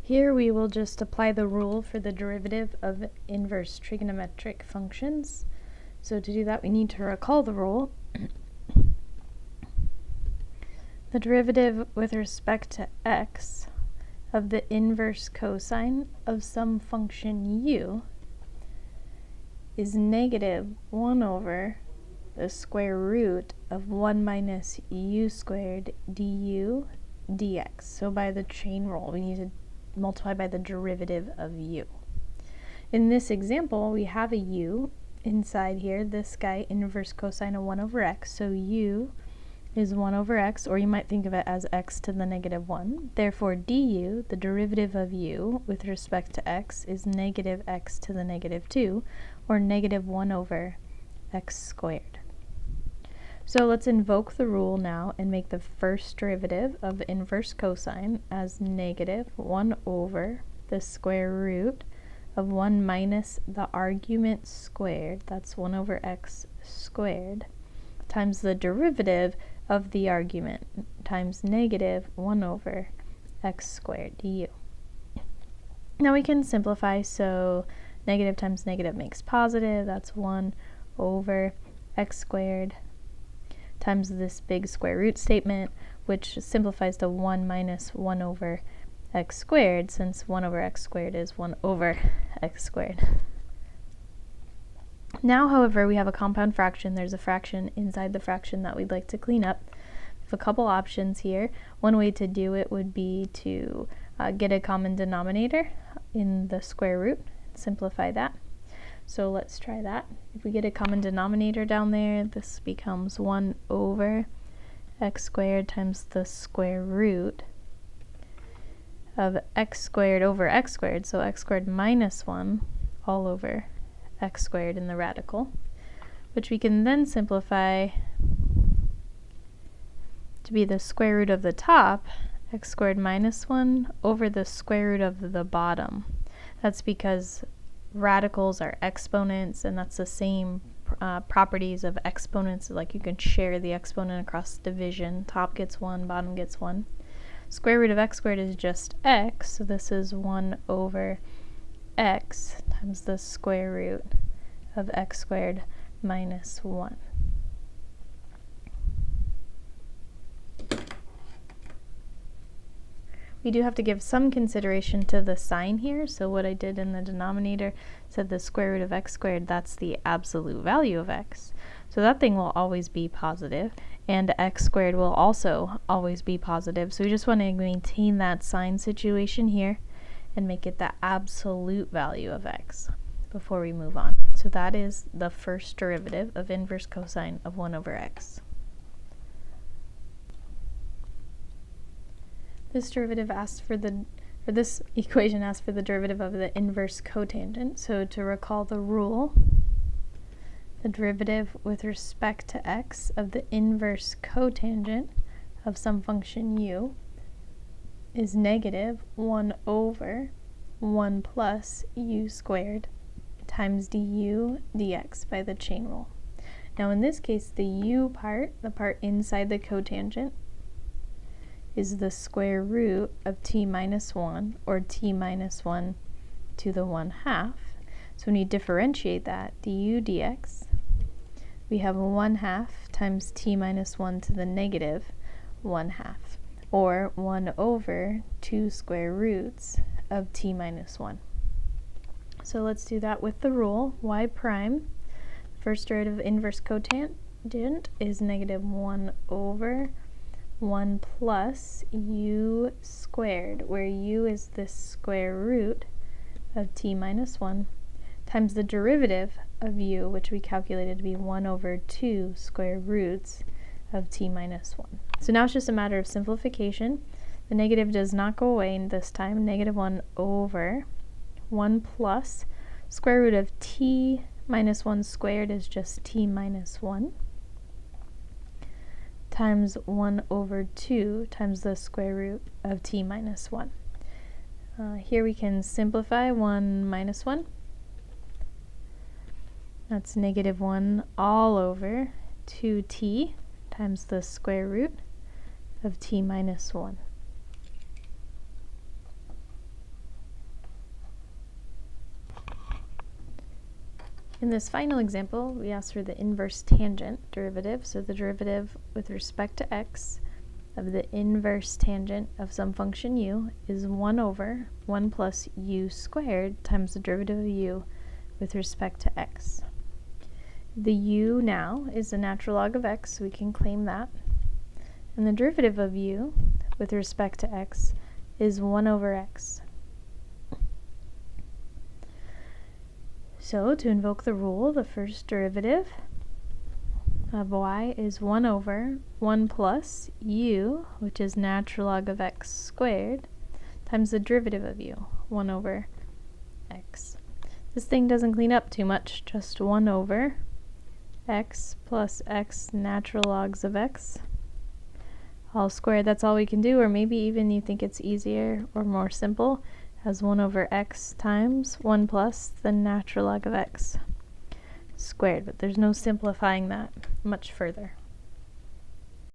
Here we will just apply the rule for the derivative of inverse trigonometric functions. So to do that, we need to recall the rule. The derivative with respect to x of the inverse cosine of some function u is negative 1 over the square root of 1 minus u squared du dx. So by the chain rule, we need to multiply by the derivative of u. In this example, we have a u inside here, this guy inverse cosine of 1 over x, so u is 1 over x, or you might think of it as x to the negative 1. Therefore, du, the derivative of u with respect to x, is negative x to the negative 2, or negative 1 over x squared. So let's invoke the rule now and make the first derivative of inverse cosine as negative 1 over the square root of 1 minus the argument squared, that's 1 over x squared, times the derivative of the argument times negative 1 over x squared du. Now we can simplify, so negative times negative makes positive, that's 1 over x squared times this big square root statement, which simplifies to 1 minus 1 over x squared, since 1 over x squared is 1 over x squared. Now, however, we have a compound fraction. There's a fraction inside the fraction that we'd like to clean up. We have a couple options here. One way to do it would be to get a common denominator in the square root, simplify that. So let's try that. If we get a common denominator down there, this becomes 1 over x squared times the square root of x squared over x squared, so x squared minus 1 all over x squared in the radical, which we can then simplify to be the square root of the top, x squared minus 1 over the square root of the bottom. That's because radicals are exponents, and that's the same properties of exponents, like you can share the exponent across division. Top gets 1, bottom gets 1. Square root of x squared is just x, so this is 1 over x times the square root of x squared minus 1. We do have to give some consideration to the sign here, so what I did in the denominator said the square root of x squared, that's the absolute value of x. So that thing will always be positive, and x squared will also always be positive. So we just want to maintain that sign situation here and make it the absolute value of x before we move on. So that is the first derivative of inverse cosine of 1 over x. This derivative asks for this equation asks for the derivative of the inverse cotangent. So to recall the rule, the derivative with respect to x of the inverse cotangent of some function u is negative 1 over 1 plus u squared times du dx by the chain rule. Now in this case, the u part, the part inside the cotangent, is the square root of t minus 1, or t minus 1 to the 1/2. So when you differentiate that, du dx, we have 1/2 times t minus 1 to the negative 1/2, or 1 over 2 square roots of t minus 1. So let's do that with the rule. Y prime, first derivative of inverse cotangent, is negative 1 over 1 plus u squared, where u is the square root of t minus 1, times the derivative of u, which we calculated to be 1 over 2 square roots of t minus 1. So now it's just a matter of simplification. The negative does not go away this time. Negative 1 over 1 plus square root of t minus 1 squared is just t minus 1, times 1 over 2 times the square root of t minus 1. Here we can simplify 1 minus 1. That's negative 1 all over 2t times the square root of t minus 1. In this final example, we asked for the inverse tangent derivative, so the derivative with respect to x of the inverse tangent of some function u is 1 over 1 plus u squared times the derivative of u with respect to x. The u now is the natural log of x, so we can claim that. And the derivative of u with respect to x is 1 over x. So to invoke the rule, the first derivative of y is 1 over 1 plus u, which is natural log of x squared, times the derivative of u, 1 over x. This thing doesn't clean up too much, just 1 over x plus x natural logs of x all squared. That's all we can do, or maybe even you think it's easier or more simple as 1 over x times 1 plus the natural log of x squared, but there's no simplifying that much further.